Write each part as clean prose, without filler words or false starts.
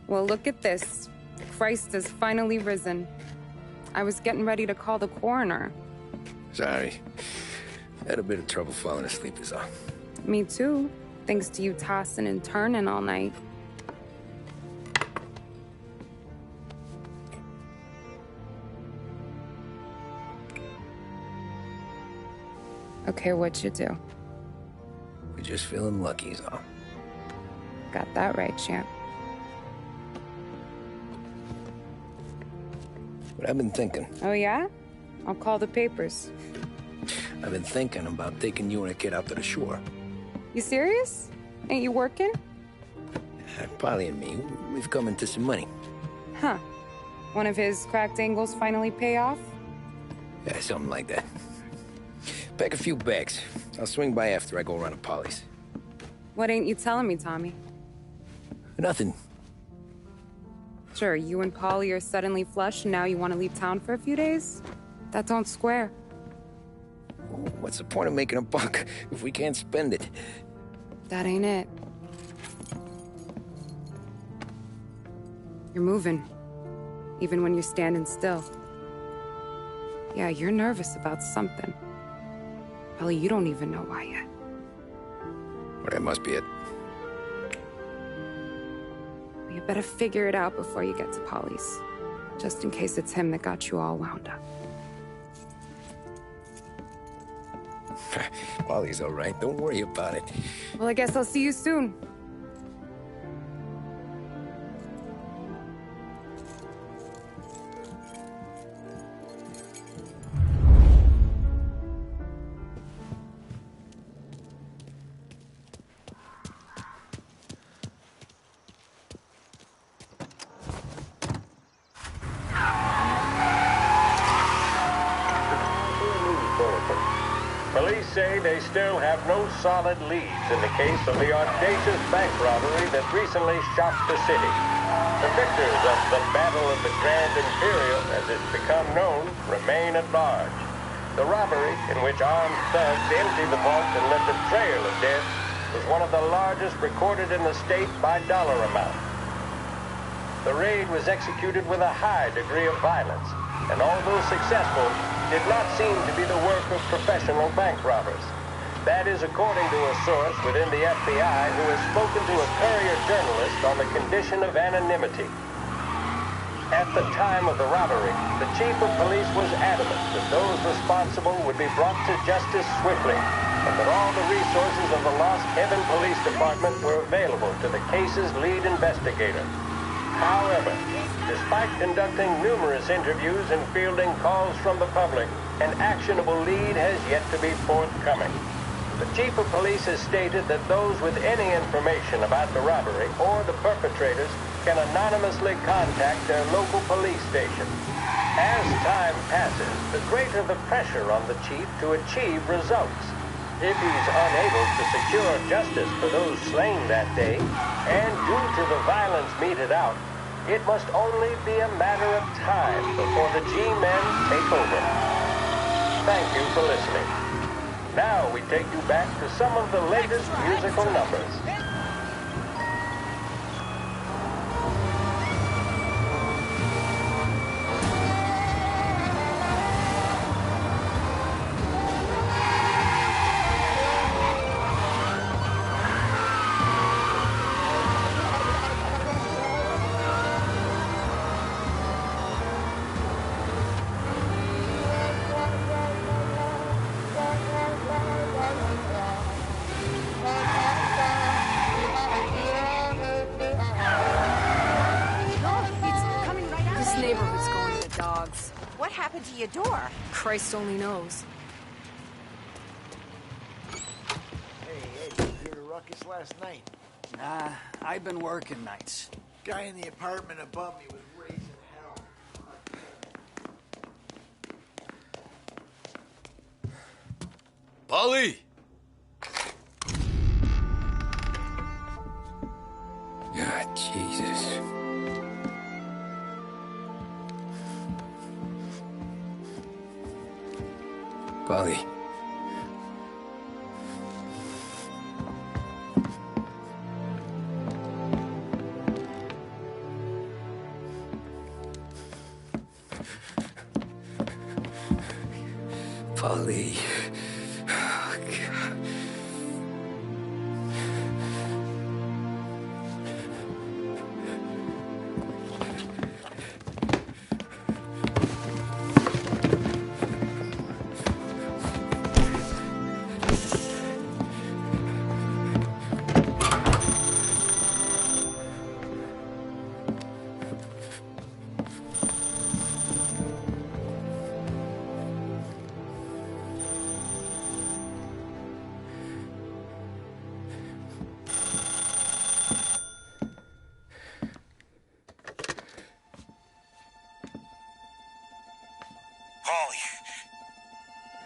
Well, look at this. Christ has finally risen. I was getting ready to call the coroner. Sorry. Had a bit of trouble falling asleep is all. Me too, thanks to you tossing and turning all night. Okay, what'd you do? We're just feeling lucky is all. Got that right, champ. But I've been thinking. Oh, yeah? I'll call the papers. I've been thinking about taking you and a kid out to the shore. You serious? Ain't you working? Polly and me, we've come into some money. Huh. One of his cracked angles finally pay off? Yeah, something like that. Pack a few bags. I'll swing by after I go around to Polly's. What ain't you telling me, Tommy? Nothing. Sure, you and Polly are suddenly flush and now you want to leave town for a few days? That don't square. What's the point of making a buck if we can't spend it? That ain't it. You're moving, even when you're standing still. Yeah, you're nervous about something. Probably you don't even know why yet. Well, that must be it. You better figure it out before you get to Polly's. Just in case it's him that got you all wound up. Polly's all right. Don't worry about it. Well, I guess I'll see you soon. Police say they still have no solid leads in the case of the audacious bank robbery that recently shocked the city. The victors of the Battle of the Grand Imperial, as it's become known, remain at large. The robbery, in which armed thugs emptied the vault and left a trail of death, was one of the largest recorded in the state by dollar amount. The raid was executed with a high degree of violence, and although successful, did not seem to be the work of professional bank robbers. That is according to a source within the FBI who has spoken to a Courier journalist on the condition of anonymity. At the time of the robbery, the chief of police was adamant that those responsible would be brought to justice swiftly, and that all the resources of the Lost Heaven Police Department were available to the case's lead investigator. However, despite conducting numerous interviews and fielding calls from the public, an actionable lead has yet to be forthcoming. The chief of police has stated that those with any information about the robbery or the perpetrators can anonymously contact their local police station. As time passes, the greater the pressure on the chief to achieve results. If he's unable to secure justice for those slain that day, and due to the violence meted out, it must only be a matter of time before the G-men take over. Thank you for listening. Now we take you back to some of the latest musical numbers. What happened to your door? Christ only knows. Hey, did you hear the ruckus last night? Nah, I've been working nights. Guy in the apartment above me was raising hell. Polly! God, Jesus. Polly. Polly. Oh, God.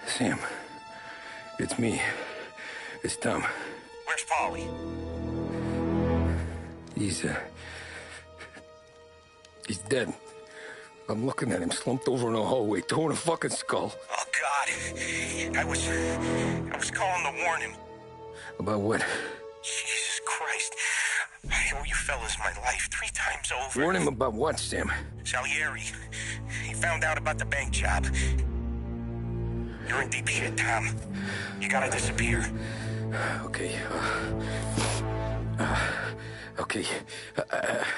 Sam, it's me. It's Tom. Where's Paulie? He's dead. I'm looking at him slumped over in a hallway, torn a fucking skull. Oh, God. I was calling to warn him. About what? Jesus Christ. I owe you fellas my life 3 times over. Warn him about what, Sam? Salieri. He found out about the bank job. You're in deep shit, Tom. You gotta disappear. Okay. Okay.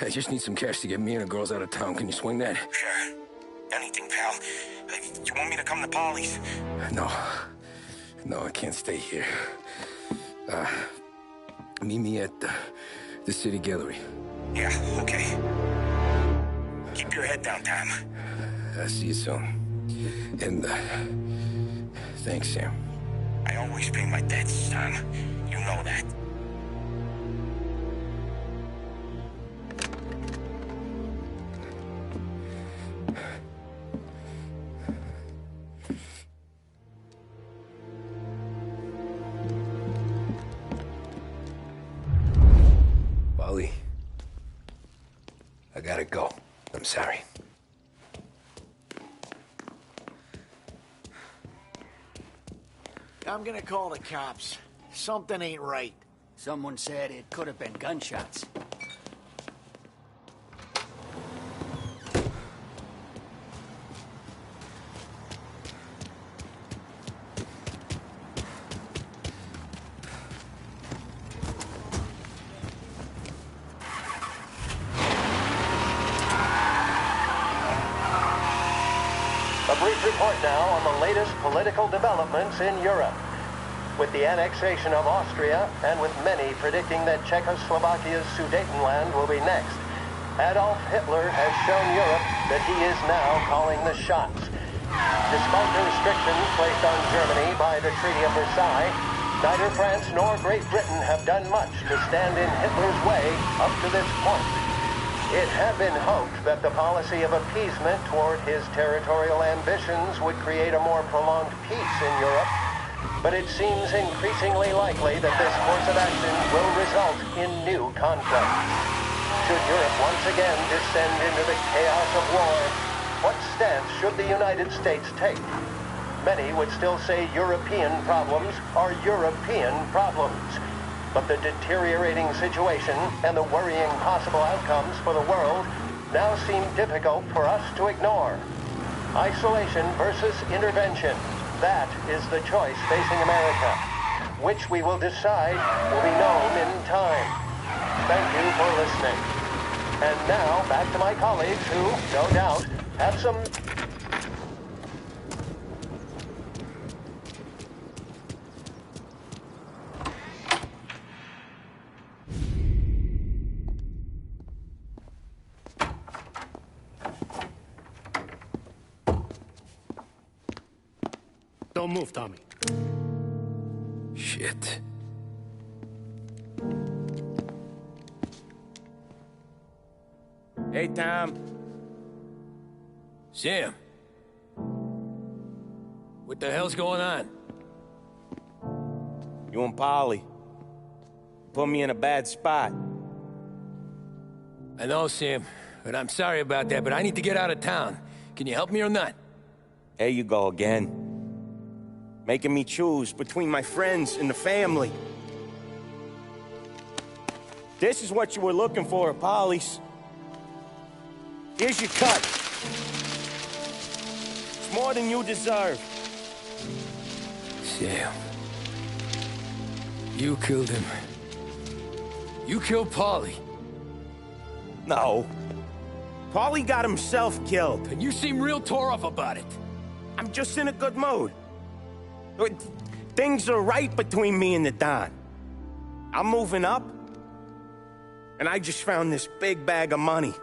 I just need some cash to get me and the girls out of town. Can you swing that? Sure. Anything, pal. You want me to come to Polly's? No. No, I can't stay here. Meet me at the city gallery. Yeah, okay. Keep your head down, Tom. I'll see you soon. And, thanks, Sam. I always pay my debts, Tom. You know that. Polly, I gotta go. I'm sorry. I'm gonna call the cops. Something ain't right. Someone said it could have been gunshots. A brief report now on the latest political developments in Europe. With the annexation of Austria, and with many predicting that Czechoslovakia's Sudetenland will be next, Adolf Hitler has shown Europe that he is now calling the shots. Despite the restrictions placed on Germany by the Treaty of Versailles, neither France nor Great Britain have done much to stand in Hitler's way up to this point. It had been hoped that the policy of appeasement toward his territorial ambitions would create a more prolonged peace in Europe, but it seems increasingly likely that this course of action will result in new conflict. Should Europe once again descend into the chaos of war, what stance should the United States take? Many would still say European problems are European problems. But the deteriorating situation and the worrying possible outcomes for the world now seem difficult for us to ignore. Isolation versus intervention. That is the choice facing America. Which we will decide will be known in time. Thank you for listening. And now, back to my colleagues who, no doubt, have some... Don't move, Tommy. Shit. Hey, Tom. Sam. What the hell's going on? You and Polly put me in a bad spot. I know, Sam, but I'm sorry about that, but I need to get out of town. Can you help me or not? There you go again. Making me choose between my friends and the family. This is what you were looking for at Polly's. Here's your cut. It's more than you deserve. Sam. You killed him. You killed Paulie. No. Paulie got himself killed. And you seem real tore up about it. I'm just in a good mood. Things are right between me and the Don. I'm moving up, and I just found this big bag of money.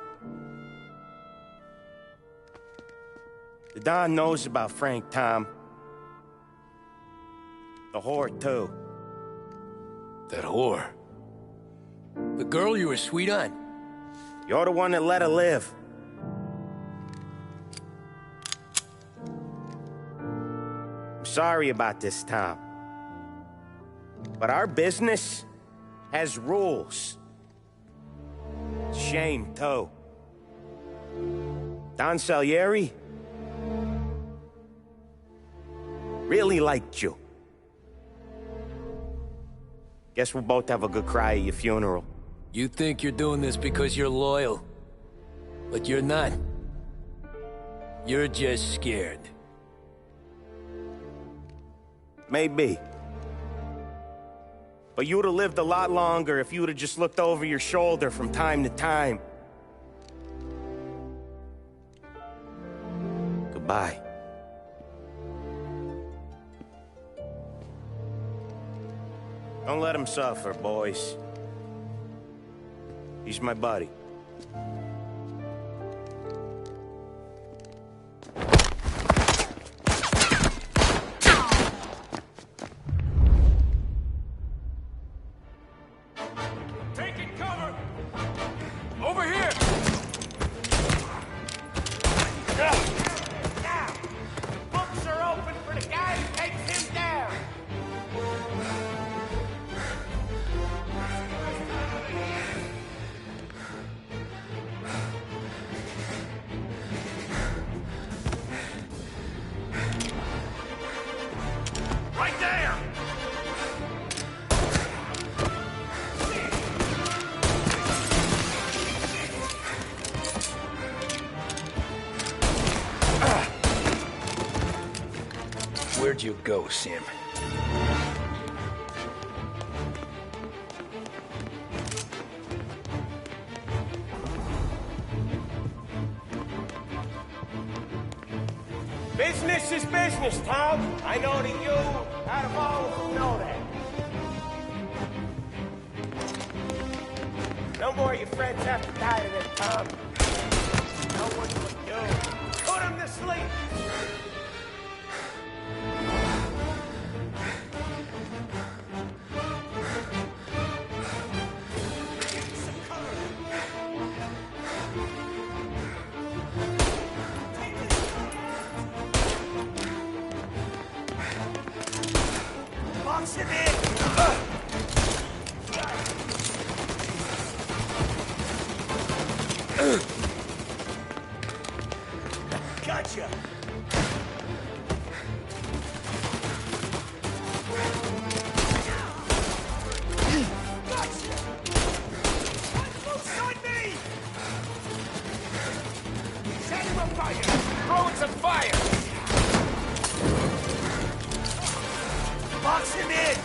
The Don knows about Frank Tom. The whore, too. That whore? The girl you were sweet on? You're the one that let her live. I'm sorry about this, Tom. But our business has rules. Shame, too. Don Salieri really liked you. Guess we'll both have a good cry at your funeral. You think you're doing this because you're loyal, but you're not. You're just scared. Maybe. But you'd have lived a lot longer if you'd have just looked over your shoulder from time to time. Goodbye. Don't let him suffer, boys. He's my buddy. Taking cover! Over here! Now, books are open for the guy who takes him down. Right there! Where'd you go, Sam? Business is business, Tom. I know that you, out of all of them, know that. No more of your friends have to die today, Tom. No one would do. Put him to sleep. Box him in! Gotcha! Gotcha! Loose on me! Set him on fire! Throwing some fire! Box him in!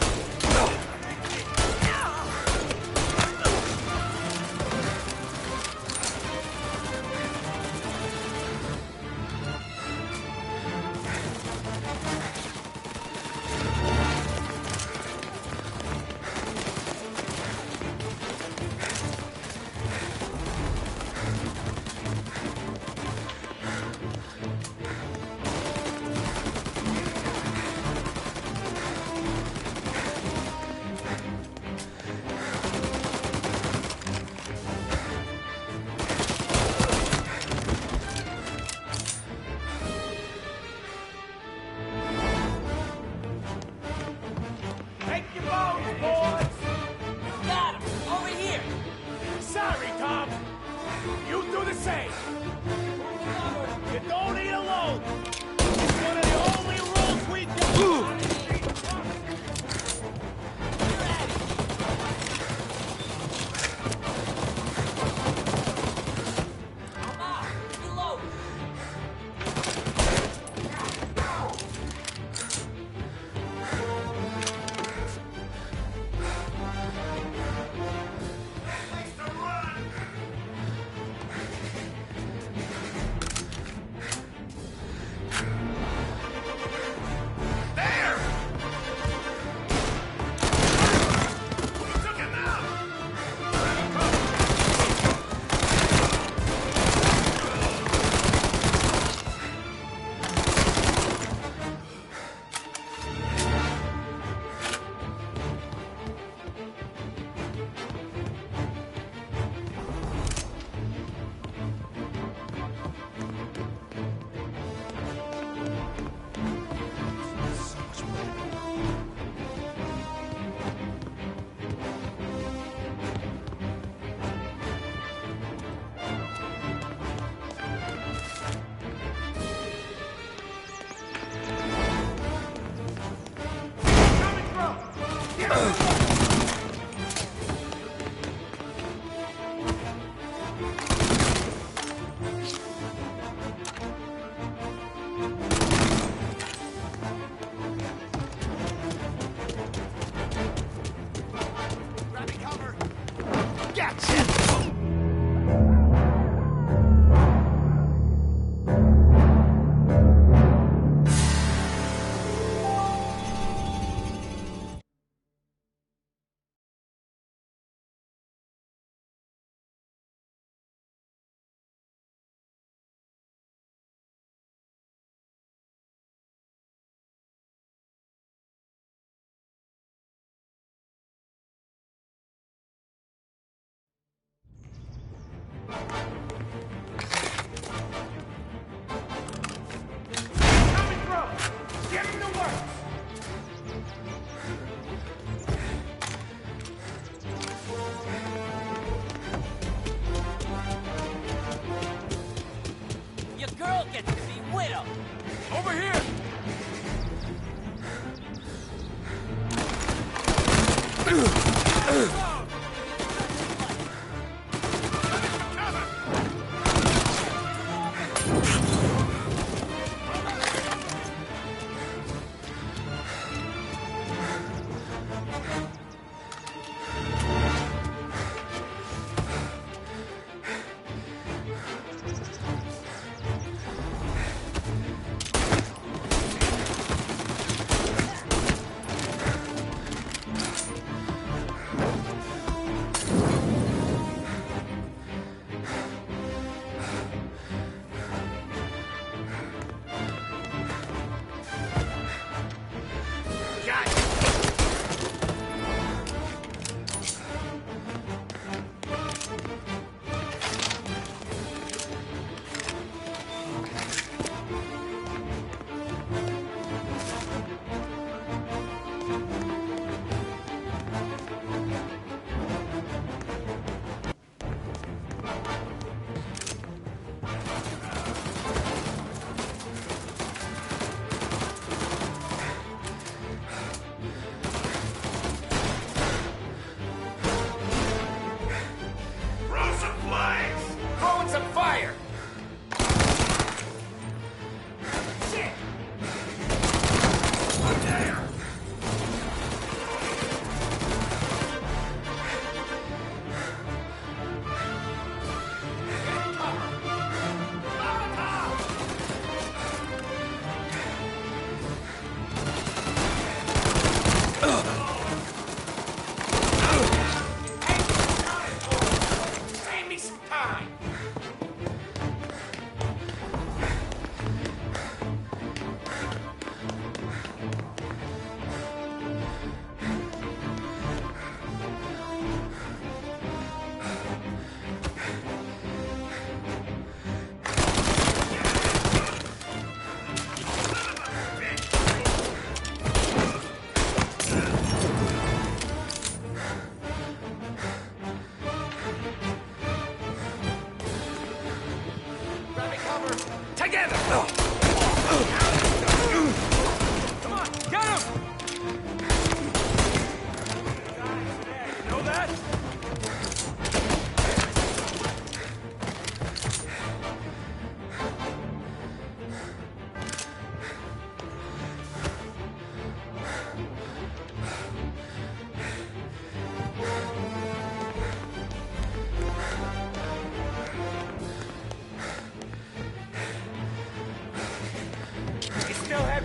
That's it! Your girl gets to be widow. Over here!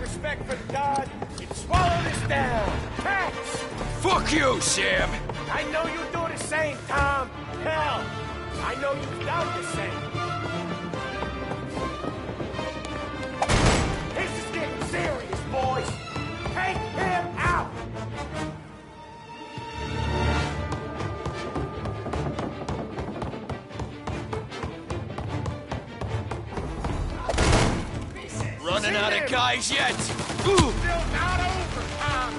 Respect for God, you'd swallow this down. Cats! Fuck you, Sam! I know you do the same, Tom. Hell, I know you've done the same. This is getting serious, boys. Take him out! Running out of guys yet? Still not over, Tom.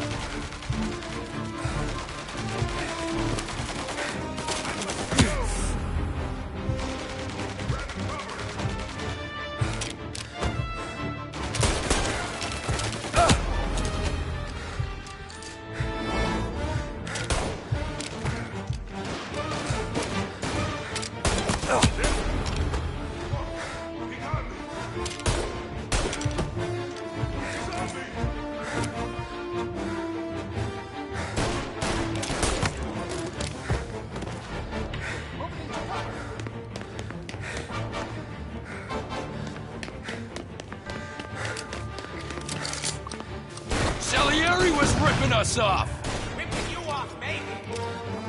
ripping us off. Ripping you off, maybe.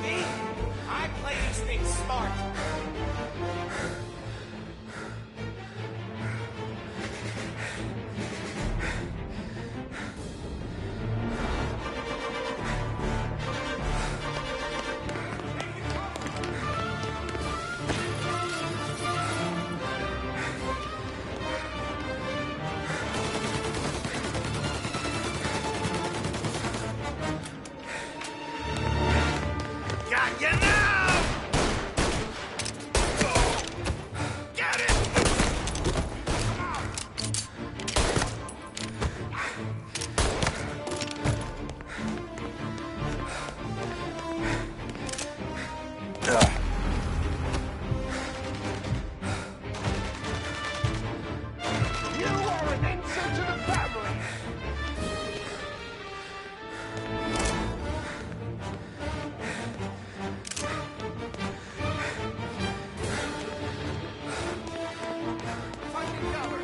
Me? I play these things smart. Got you now! Get it! You are an insult to the family! Fucking cover!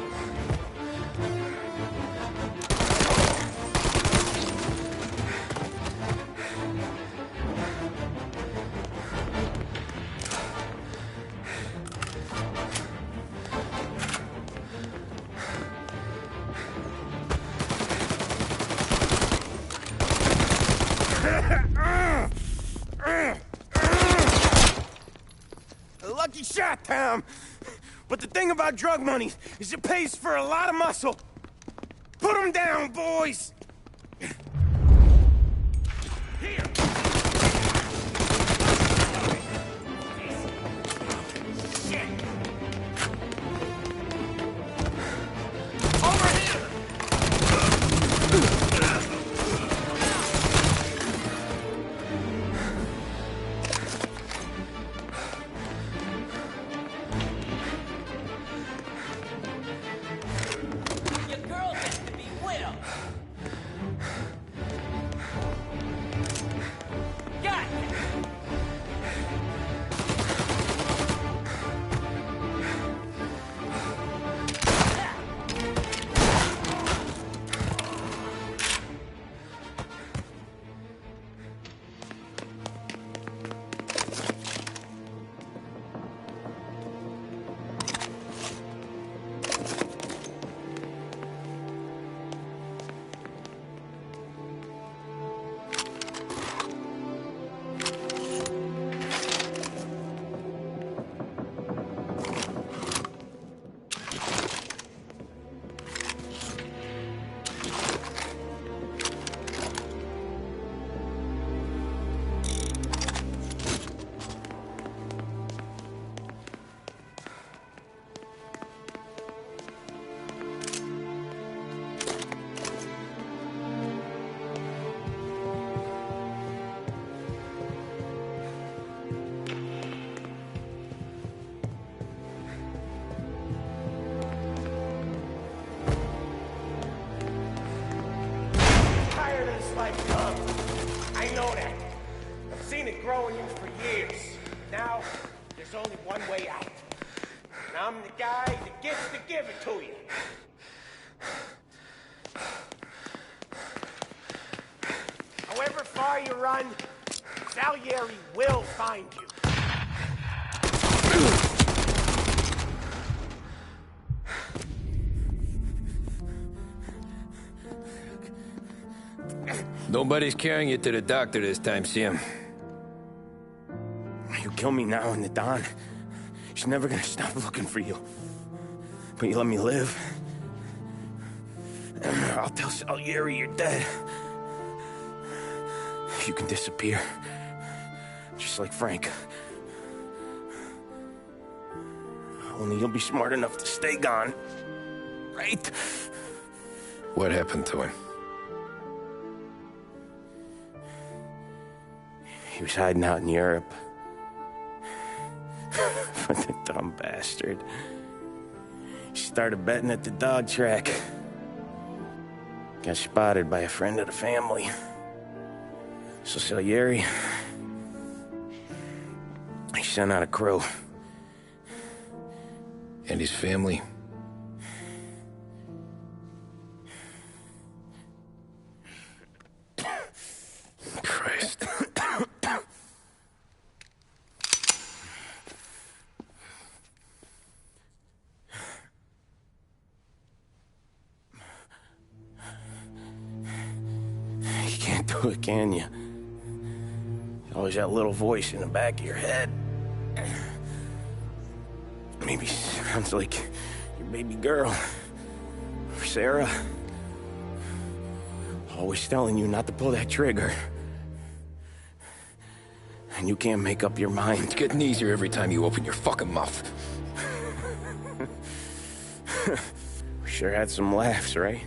A lucky shot, Tom. But the thing about drug money is it pays for a lot of muscle. Put them down, boys! Here! Shit! Over here! Your girl gets to be widow. Got ya. Tired of this life, Tom. I know that. I've seen it grow in you for years. Now, there's only one way out. And I'm the guy that gets to give it to you. However far you run, Salieri will find you. Nobody's carrying you to the doctor this time, Sam. You kill me now in the dawn. She's never gonna stop looking for you. But you let me live. I'll tell Salieri you're dead. You can disappear. Just like Frank. Only you'll be smart enough to stay gone. Right? What happened to him? He was hiding out in Europe. But the dumb bastard. He started betting at the dog track. Got spotted by a friend of the family. So Salieri, he sent out a crew. And his family? do it, can you? Always that little voice in the back of your head. Maybe sounds like your baby girl. Or Sarah. Always telling you not to pull that trigger. And you can't make up your mind. It's getting easier every time you open your fucking mouth. We sure had some laughs, right?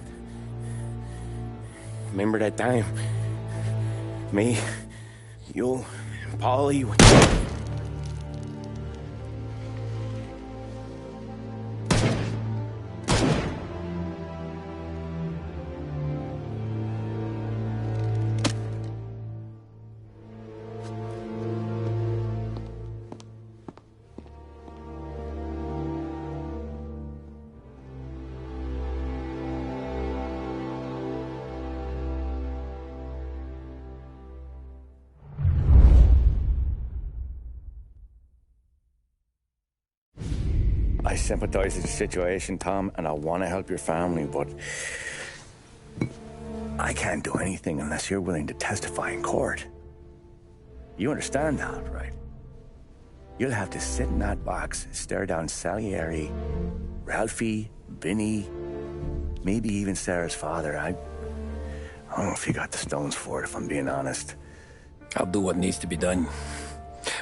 Remember that time? Me, you, and Polly. I sympathize with the situation, Tom, and I want to help your family, but I can't do anything unless you're willing to testify in court. You understand that, right? You'll have to sit in that box, stare down Salieri, Ralphie, Vinny, maybe even Sarah's father. I don't know if you got the stones for it, if I'm being honest. I'll do what needs to be done.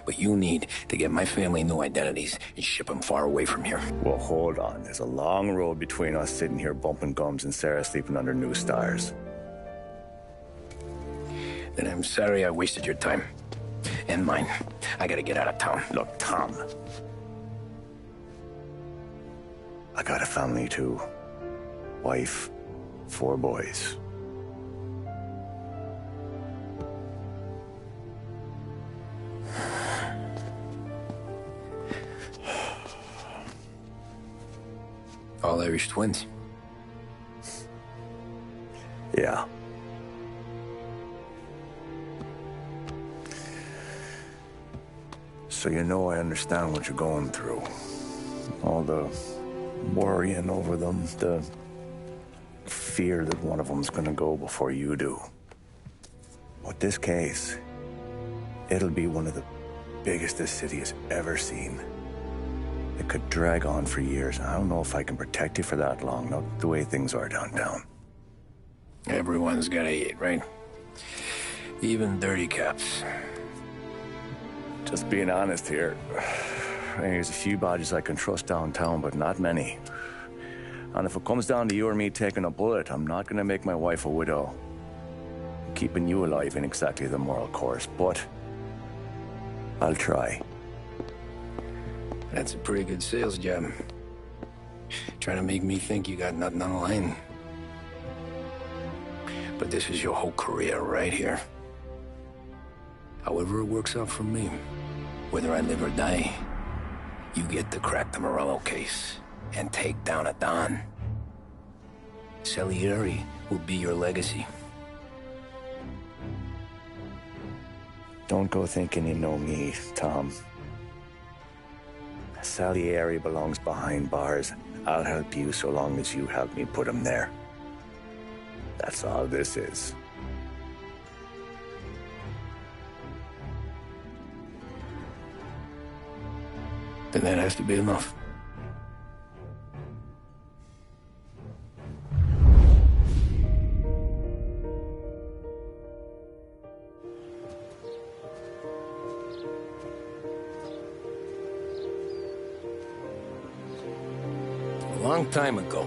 But you need to get my family new identities and ship them far away from here. Well, hold on. There's a long road between us sitting here bumping gums and Sarah sleeping under new stars. Then I'm sorry I wasted your time. And mine. I gotta get out of town. Look, Tom. I got a family too. Wife, 4 boys. All Irish twins. Yeah. So you know I understand what you're going through. All the worrying over them, the fear that one of them's gonna go before you do. With this case, it'll be one of the biggest this city has ever seen. It could drag on for years. I don't know if I can protect you for that long, not the way things are downtown. Everyone's gotta eat, right? Even dirty cops. Just being honest here. There's a few badges I can trust downtown, but not many. And if it comes down to you or me taking a bullet, I'm not gonna make my wife a widow. Keeping you alive ain't exactly the moral course, but I'll try. That's a pretty good sales job. Trying to make me think you got nothing on the line. But this is your whole career right here. However it works out for me, whether I live or die, you get to crack the Morello case and take down a Don. Salieri will be your legacy. Don't go thinking you know me, Tom. Salieri belongs behind bars. I'll help you so long as you help me put him there. That's all this is. Then that has to be enough. A long time ago,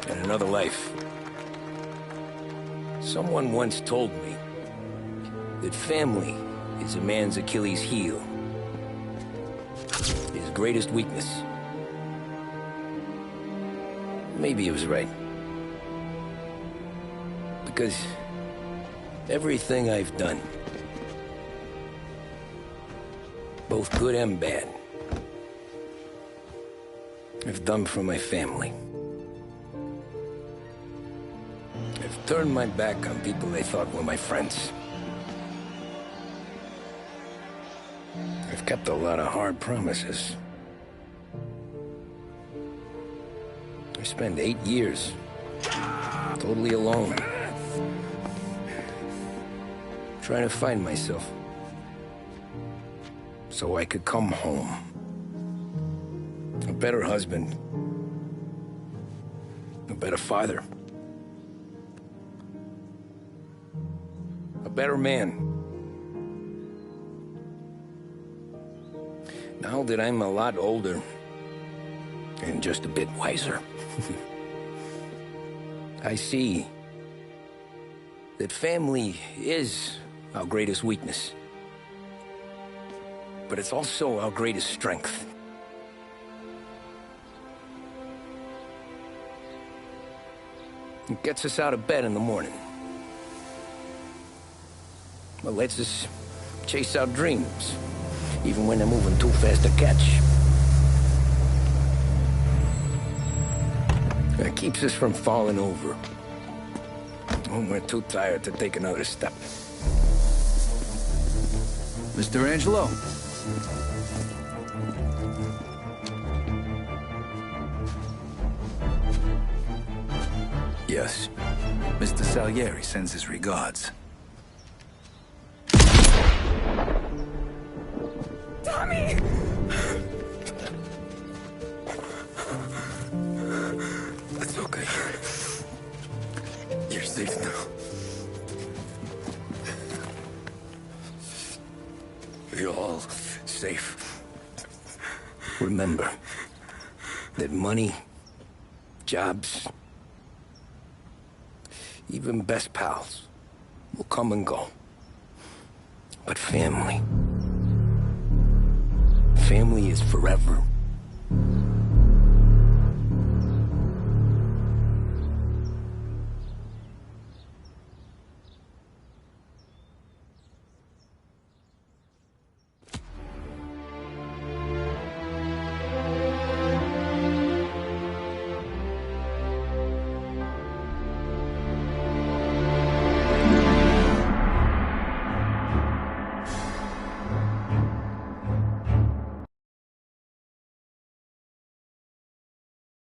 in another life, someone once told me that family is a man's Achilles heel, his greatest weakness. Maybe he was right. Because everything I've done, both good and bad, I've done for my family. I've turned my back on people they thought were my friends. I've kept a lot of hard promises. I spent 8 years totally alone, Trying to find myself. So I could come home. A better husband. A better father. A better man. Now that I'm a lot older and just a bit wiser, I see that family is our greatest weakness. But it's also our greatest strength. It gets us out of bed in the morning. It lets us chase our dreams, even when they're moving too fast to catch. It keeps us from falling over when we're too tired to take another step. Mr. Angelo. Yes. Mr. Salieri sends his regards. Tommy! That's okay. You're safe now. You're all safe. Remember that money, jobs, even best pals will come and go. But family is forever.